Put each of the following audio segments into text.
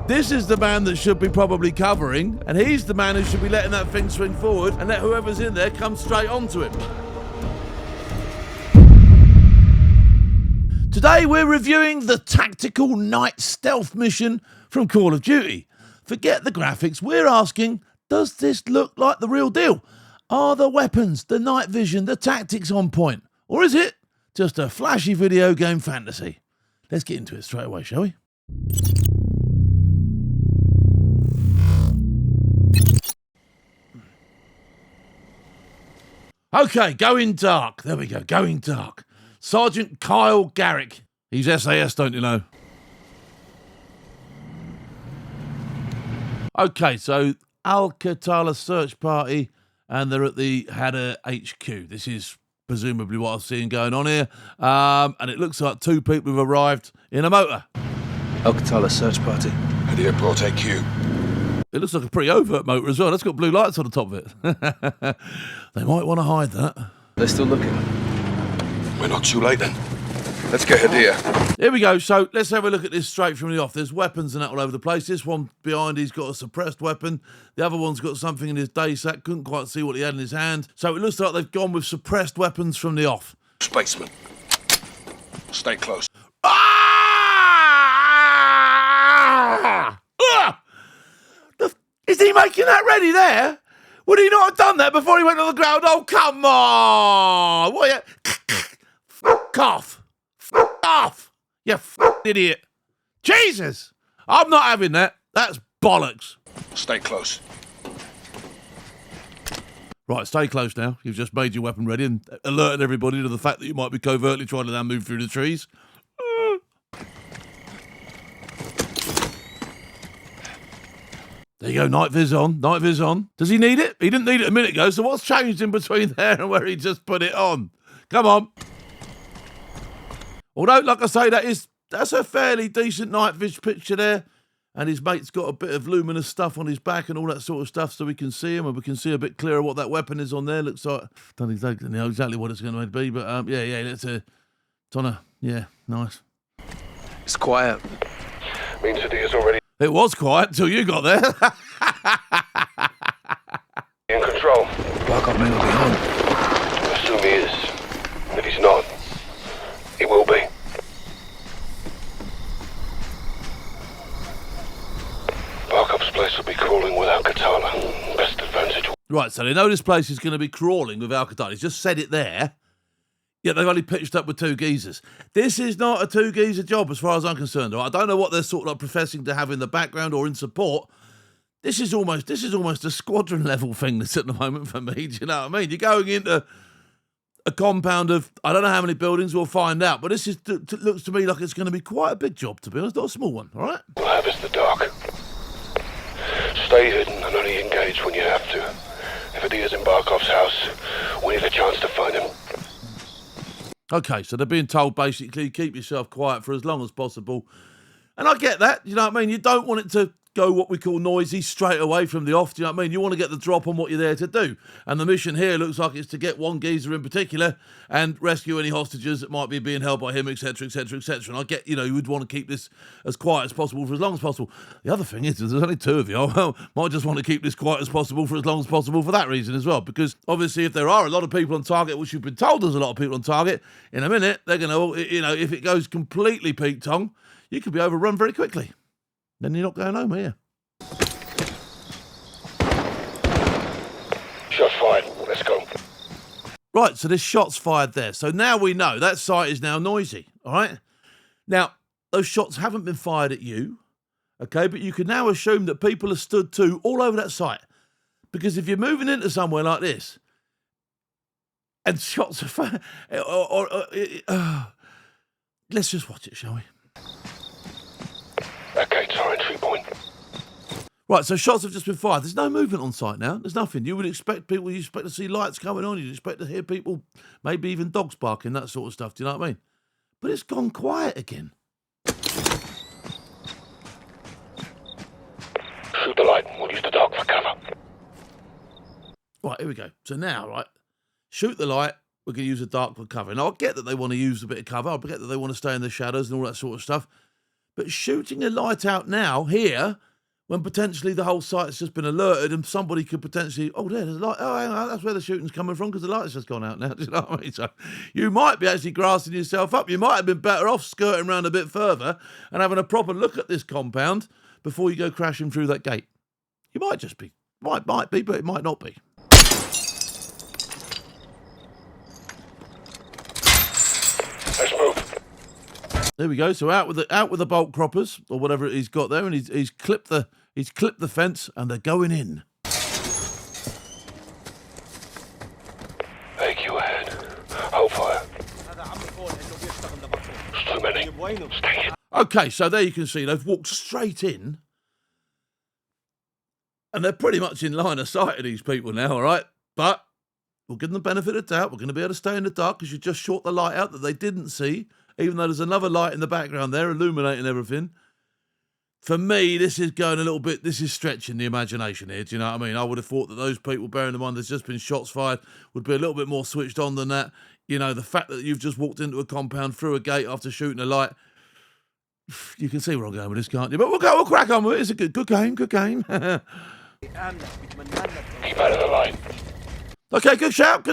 This is the man that should be probably covering, and he's the man who should be letting that thing swing forward and let whoever's in there come straight onto him. Today we're reviewing the tactical night stealth mission from Call of Duty. Forget the graphics, we're asking, does this look like the real deal? Are the weapons, the night vision, the tactics on point? Or is it just a flashy video game fantasy? Let's get into it straight away, shall we? Okay, going dark. There we go, going dark. Sergeant Kyle Garrick. He's SAS, don't you know? Okay, so Al-Qatala search party, and they're at the Hadda HQ. This is presumably what I'm seeing going on here. And it looks like two people have arrived in a motor. Al-Qatala search party. At the airport HQ. It looks like a pretty overt motor as well. That's got blue lights on the top of it. They might want to hide that. They're still looking. We're not too late then. Let's get Hadda. Here we go. So let's have a look at this straight from the off. There's weapons and that all over the place. This one behind, he's got a suppressed weapon. The other one's got something in his day sack. Couldn't quite see what he had in his hand. So it looks like they've gone with suppressed weapons from the off. Spaceman. Stay close. Is he making that ready there? Would he not have done that before he went on the ground? Oh, come on! What are you... Fuck off! Fuck off! You idiot! Jesus! I'm not having that. That's bollocks. Stay close. Right, stay close now. You've just made your weapon ready and alerted everybody to the fact that you might be covertly trying to now move through the trees. There you go, night viz on, night viz on. Does he need it? He didn't need it a minute ago, so what's changed in between there and where he just put it on? Come on. Although, like I say, that's a fairly decent night viz picture there. And his mate's got a bit of luminous stuff on his back and all that sort of stuff so we can see him and we can see a bit clearer what that weapon is on there. Looks like, don't exactly know exactly what it's going to be, but yeah, let's yeah, nice. It's quiet. Means Hadda's already It was quiet until you got there. in control. Barkov may not be home. Assume he is. If he's not, he will be. Barkov's place will be crawling with Al-Qatala. Best advantage. Right, so they know this place is going to be crawling with Al-Qatala. He's just said it there. Yet they've only pitched up with two geezers. This is not a two geezer job as far as I'm concerned. Right? I don't know what they're sort of like professing to have in the background or in support. This is almost a squadron level thing that's at the moment for me. Do you know what I mean? You're going into a compound of, I don't know how many buildings, we'll find out. But this looks to me like it's going to be quite a big job, to be honest. Not a small one, all right? We'll harvest the dark. Stay hidden and only engage when you have to. If Hadda's in Barkov's house, we need a chance to find him. Okay, so they're being told basically keep yourself quiet for as long as possible. And I get that, you know what I mean? You don't want it to go what we call noisy straight away from the off, do you know what I mean? You want to get the drop on what you're there to do. And the mission here looks like it's to get one geezer in particular and rescue any hostages that might be being held by him, etc., etc., etc. And I get, you would want to keep this as quiet as possible for as long as possible. The other thing is, there's only two of you. I might just want to keep this quiet as possible for as long as possible for that reason as well. Because obviously if there are a lot of people on target, which you've been told there's a lot of people on target, in a minute, they're going to, if it goes completely Pete-tong, you could be overrun very quickly. Then you're not going home here. Shots fired. Let's go. Right, so there's shots fired there. So now we know that site is now noisy, all right? Now, those shots haven't been fired at you, okay? But you can now assume that people are stood to all over that site. Because if you're moving into somewhere like this and shots are fired, let's just watch it, shall we? That gate's our entry point. Right, so shots have just been fired. There's no movement on site now. There's nothing. You would expect people, you expect to see lights coming on. You'd expect to hear people, maybe even dogs barking, that sort of stuff. Do you know what I mean? But it's gone quiet again. Shoot the light. We'll use the dark for cover. Right, here we go. So now, right, shoot the light. We're going to use the dark for cover. Now, I get that they want to use a bit of cover. I get that they want to stay in the shadows and all that sort of stuff. But shooting a light out now, here, when potentially the whole site's just been alerted and somebody could potentially, oh, there's a light. Oh, hang on, that's where the shooting's coming from because the light's just gone out now. Do you know what I mean? So you might be actually grassing yourself up. You might have been better off skirting around a bit further and having a proper look at this compound before you go crashing through that gate. You might just be. Might be, but it might not be. Let's move. There we go. So out with the bolt croppers or whatever he's got there, and he's clipped the fence, and they're going in. AQ ahead. Hold fire. It's too many. Stay in. Okay, so there you can see they've walked straight in, and they're pretty much in line of sight of these people now. All right, but we'll give them the benefit of the doubt. We're going to be able to stay in the dark because you just short the light out that they didn't see. Even though there's another light in the background there illuminating everything. For me, this is going a little bit, this is stretching the imagination here, do you know what I mean? I would have thought that those people, bearing in mind there's just been shots fired, would be a little bit more switched on than that. You know, the fact that you've just walked into a compound through a gate after shooting a light, you can see where I'm going with this, can't you? But we'll crack on with it. It's a good game. Keep out of the light. Okay, good shout.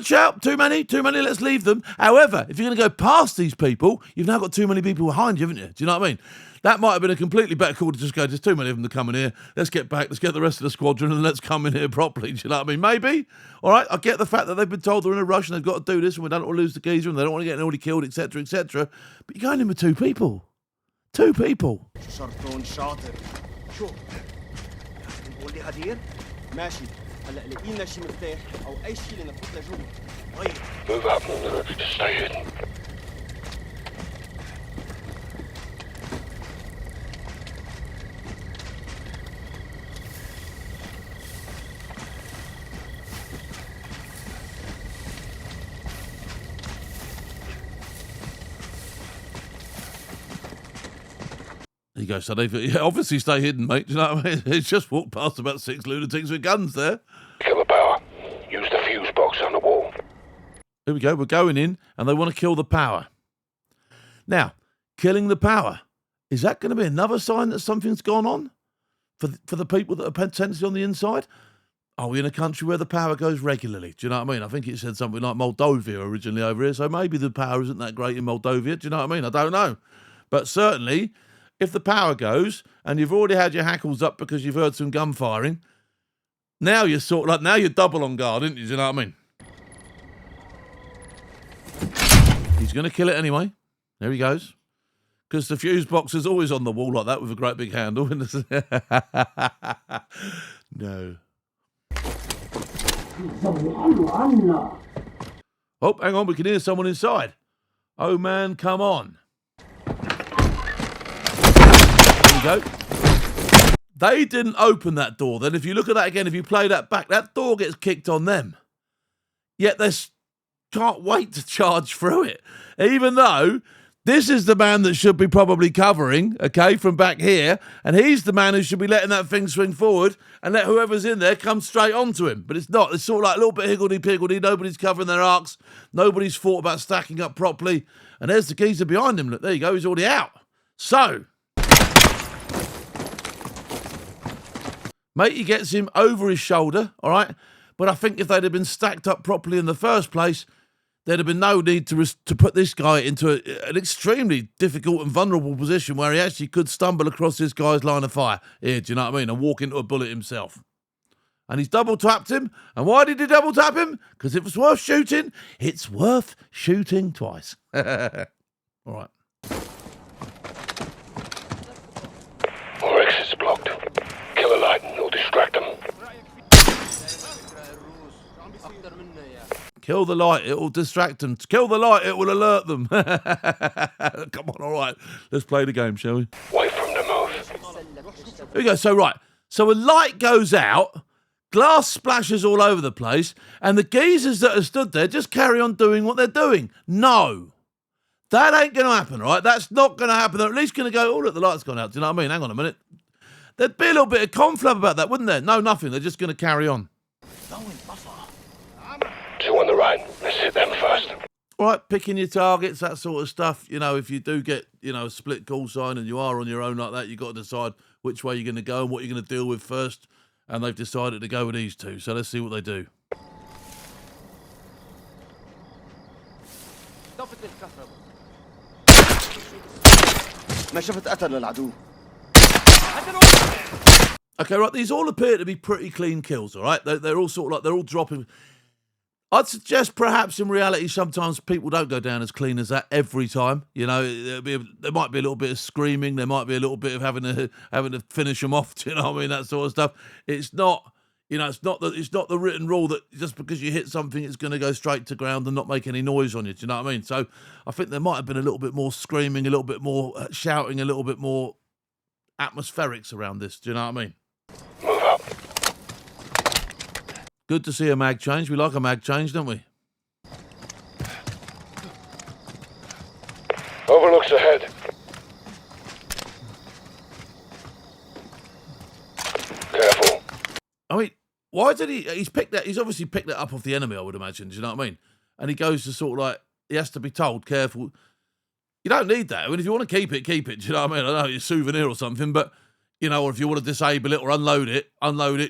Too many, let's leave them. However, if you're going to go past these people, you've now got too many people behind you, haven't you? Do you know what I mean? That might have been a completely better call to just go, there's too many of them to come in here. Let's get back, let's get the rest of the squadron, and let's come in here properly. Do you know what I mean? Maybe. All right, I get the fact that they've been told they're in a rush and they've got to do this and we don't want to lose the geezer and they don't want to get anybody killed, etc., etc. But you're going in with two people. Two people. Move up. Stay hidden. There you go. So they've obviously stay hidden, mate. Do you know what I mean? It's just walked past about 6 lunatics with guns there. Kill the power. Use the fuse box on the wall. Here we go. We're going in, and they want to kill the power. Now, killing the power, is that going to be another sign that something's gone on for the people that are potentially on the inside? Are we in a country where the power goes regularly? Do you know what I mean? I think it said something like Moldova originally over here, so maybe the power isn't that great in Moldova. Do you know what I mean? I don't know. But certainly, if the power goes and you've already had your hackles up because you've heard some gun firing, now you're sort of like, now you're double on guard, aren't you? Do you know what I mean? He's going to kill it anyway. There he goes. Because the fuse box is always on the wall like that with a great big handle. No. Oh, hang on. We can hear someone inside. Oh, man, come on. There you go. They didn't open that door. Then if you look at that again, if you play that back, that door gets kicked on them. Yet they can't wait to charge through it. Even though this is the man that should be probably covering, okay, from back here, and he's the man who should be letting that thing swing forward and let whoever's in there come straight onto him. But it's not. It's sort of like a little bit higgledy-piggledy. Nobody's covering their arcs. Nobody's thought about stacking up properly. And there's the geezer behind him. Look, there you go. He's already out. So, matey gets him over his shoulder, all right? But I think if they'd have been stacked up properly in the first place, there'd have been no need to put this guy into an extremely difficult and vulnerable position where he actually could stumble across this guy's line of fire. Here, do you know what I mean? And walk into a bullet himself. And he's double-tapped him. And why did he double-tap him? Because if it's worth shooting, it's worth shooting twice. All right. Our exit's blocked. Kill a light and it'll distract them. Kill the light, it will distract them. Kill the light, it will alert them. Come on, all right. Let's play the game, shall we? Wait for them to move. Here we go. So, right. So a light goes out, glass splashes all over the place, and the geezers that are stood there just carry on doing what they're doing. No. That ain't going to happen, all right? That's not going to happen. They're at least going to go, oh, look, the light's gone out. Do you know what I mean? Hang on a minute. There'd be a little bit of conflab about that, wouldn't there? No, nothing. They're just going to carry on. 2 on the right. Let's hit them first. right? Picking your targets, that sort of stuff. You know, if you do get, a split call sign and you are on your own like that, you've got to decide which way you're going to go and what you're going to deal with first. And they've decided to go with these two. So let's see what they do. Okay, right, these all appear to be pretty clean kills, all right? They're all sort of like, they're all dropping. I'd suggest perhaps in reality sometimes people don't go down as clean as that every time. You know, there might be a little bit of screaming, there might be a little bit of having to finish them off, do you know what I mean, that sort of stuff. It's not, it's not the written rule that just because you hit something it's going to go straight to ground and not make any noise on you, do you know what I mean? So I think there might have been a little bit more screaming, a little bit more shouting, a little bit more atmospherics around this, do you know what I mean? Move up. Good to see a mag change. We like a mag change, don't we? Overlooks ahead. Careful. I mean, why did he's obviously picked that up off the enemy, I would imagine, do you know what I mean? And he goes to sort of like, he has to be told, careful. You don't need that. I mean, if you want to keep it, do you know what I mean? I know it's a souvenir or something, but, or if you want to disable it or unload it,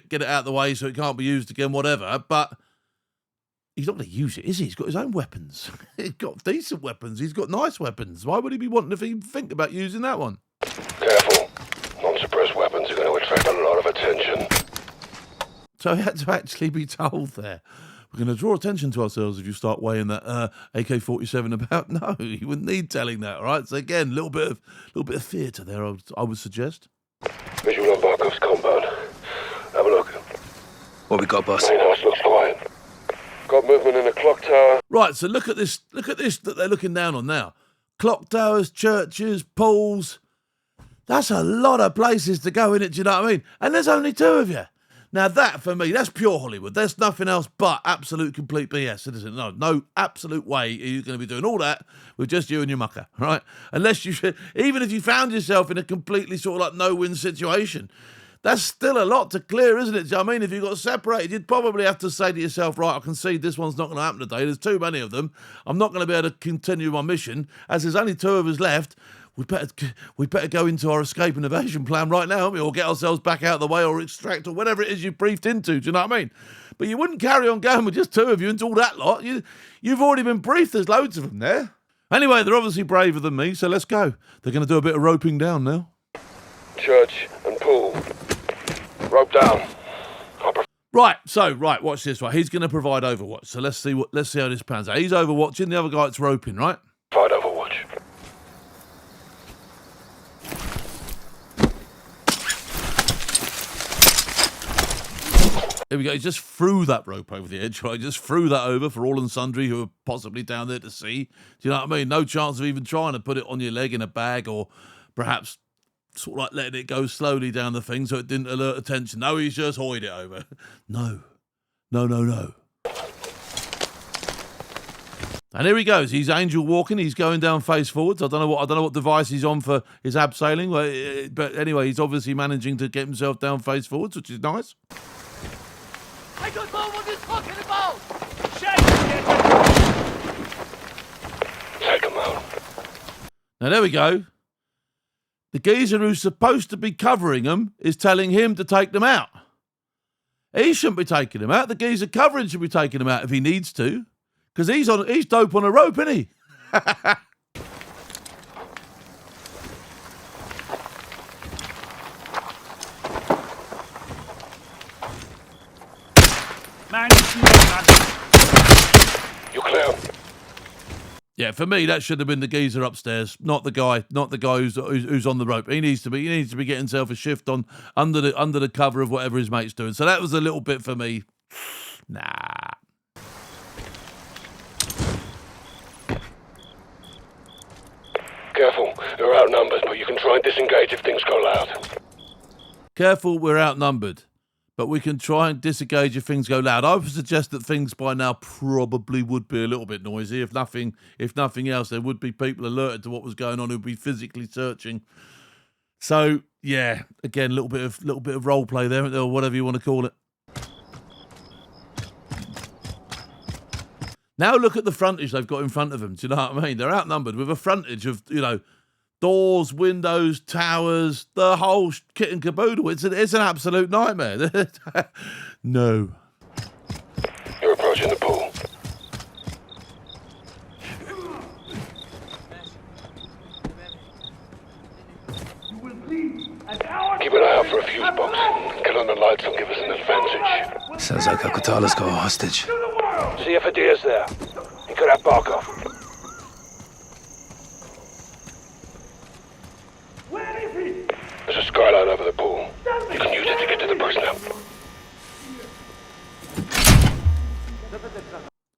get it out of the way so it can't be used again, whatever. But he's not going to use it, is he? He's got his own weapons. He's got decent weapons. He's got nice weapons. Why would he be wanting to even think about using that one? Careful. Non-suppressed weapons are going to attract a lot of attention. So he had to actually be told there. We're going to draw attention to ourselves if you start weighing that AK-47 about. No, you wouldn't need telling that, all right? So again, a little bit of theatre there, I would suggest. Visual on Barkov's compound. Have a look. What we got, boss? Main house looks quiet. Got movement in the clock tower. Right, so look at this that they're looking down on now. Clock towers, churches, pools. That's a lot of places to go in it, do you know what I mean? And there's only two of you. Now that, for me, that's pure Hollywood. There's nothing else but absolute complete BS, isn't it? No absolute way are you going to be doing all that with just you and your mucker, right? Unless even if you found yourself in a completely sort of like no-win situation, that's still a lot to clear, isn't it? Do you know what I mean? If you got separated, you'd probably have to say to yourself, right, I can see this one's not going to happen today. There's too many of them. I'm not going to be able to continue my mission. As there's only two of us left, we better go into our escape and evasion plan right now, haven't we? Or get ourselves back out of the way or extract or whatever it is you've briefed into, do you know what I mean? But you wouldn't carry on going with just two of you into all that lot. You've already been briefed. There's loads of them there. Anyway, they're obviously braver than me, so let's go. They're going to do a bit of roping down now. Church and pool. Rope down. Right, watch this. Right, he's going to provide Overwatch. So let's see how this pans out. He's overwatching, the other guy's roping, right? Fight Overwatch. Here we go. He just threw that rope over the edge, right? Just threw that over for all and sundry who are possibly down there to see. Do you know what I mean? No chance of even trying to put it on your leg in a bag or perhaps sort of like letting it go slowly down the thing so it didn't alert attention. No, he's just hoyed it over. No. And here he goes. He's angel walking. He's going down face forwards. I don't know what device he's on for his abseiling, but anyway, he's obviously managing to get himself down face forwards, which is nice. I don't know what you're talking about! Take him out. Now, there we go. The geezer who's supposed to be covering them is telling him to take them out. He shouldn't be taking them out. The geezer covering should be taking them out if he needs to. Because he's dope on a rope, isn't he? Man, You clear. Yeah, for me, that should have been the geezer upstairs, not the guy who's on the rope. He needs to be getting himself a shift on under the cover of whatever his mate's doing. So that was a little bit for me. Nah. Careful. You're outnumbered, but you can try and disengage if things go loud. Careful, we're outnumbered, but we can try and disengage if things go loud. I would suggest that things by now probably would be a little bit noisy. If nothing else, there would be people alerted to what was going on who'd be physically searching. So yeah, again, a little bit of role play there, or whatever you want to call it. Now look at the frontage they've got in front of them. Do you know what I mean? They're outnumbered with a frontage of, you know, doors, windows, towers, the whole kit and caboodle. It's an absolute nightmare. No. You're approaching the pool. Keep an eye out for a fuse box. Get on the lights and give us an advantage. Sounds like Akutala's got a hostage. See if Adir's there. He could have Barkov. Where is he? There's a skylight over the pool. You can use it to get to the personnel.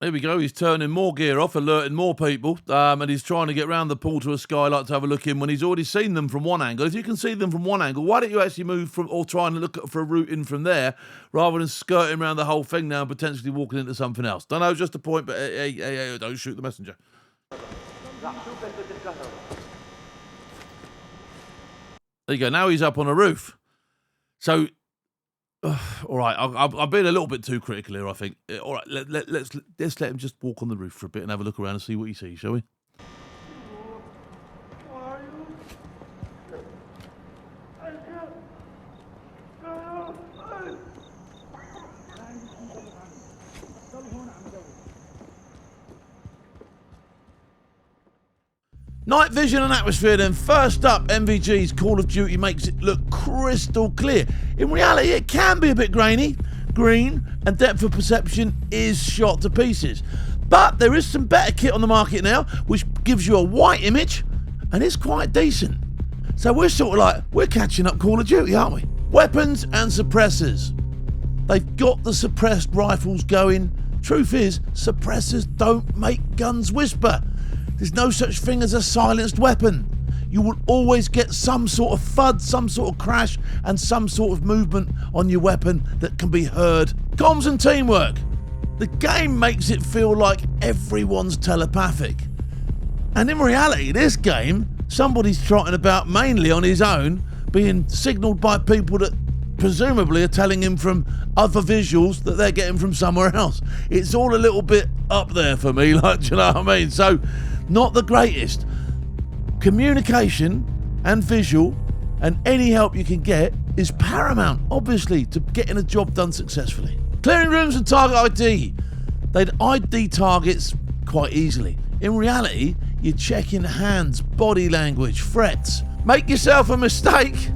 There we go. He's turning more gear off, alerting more people, and he's trying to get round the pool to a skylight to have a look in when he's already seen them from one angle. If you can see them from one angle, why don't you actually move from or try and look for a route in from there rather than skirting around the whole thing now and potentially walking into something else? Don't know, just a point, but hey, don't shoot the messenger. There you go. Now he's up on a roof. So, all right, I've been a little bit too critical here, I think. All right, let's let him just walk on the roof for a bit and have a look around and see what he sees, shall we? Night vision and atmosphere then. First up, NVG's Call of Duty makes it look crystal clear. In reality, it can be a bit grainy, green, and depth of perception is shot to pieces. But there is some better kit on the market now, which gives you a white image, and it's quite decent. So we're sort of like, we're catching up Call of Duty, aren't we? Weapons and suppressors. They've got the suppressed rifles going. Truth is, suppressors don't make guns whisper. There's no such thing as a silenced weapon. You will always get some sort of thud, some sort of crash, and some sort of movement on your weapon that can be heard. Comms and teamwork. The game makes it feel like everyone's telepathic. And in reality, this game, somebody's trotting about mainly on his own, being signalled by people that presumably are telling him from other visuals that they're getting from somewhere else. It's all a little bit up there for me, like, do you know what I mean? So, not the greatest. Communication and visual and any help you can get is paramount, obviously, to getting a job done successfully. Clearing rooms and target ID. They'd ID targets quite easily. In reality, you're checking hands, body language, threats. Make yourself a mistake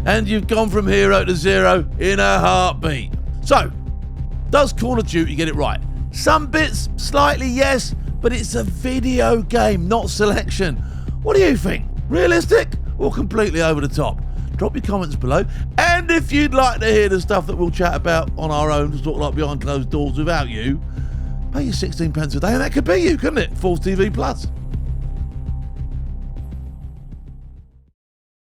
and you've gone from hero to zero in a heartbeat. So, does Call of Duty get it right? Some bits, slightly yes, but it's a video game, not selection. What do you think? Realistic or completely over the top? Drop your comments below. And if you'd like to hear the stuff that we'll chat about on our own, sort of like behind closed doors without you, pay your 16 pence a day and that could be you, couldn't it? ForceTV Plus.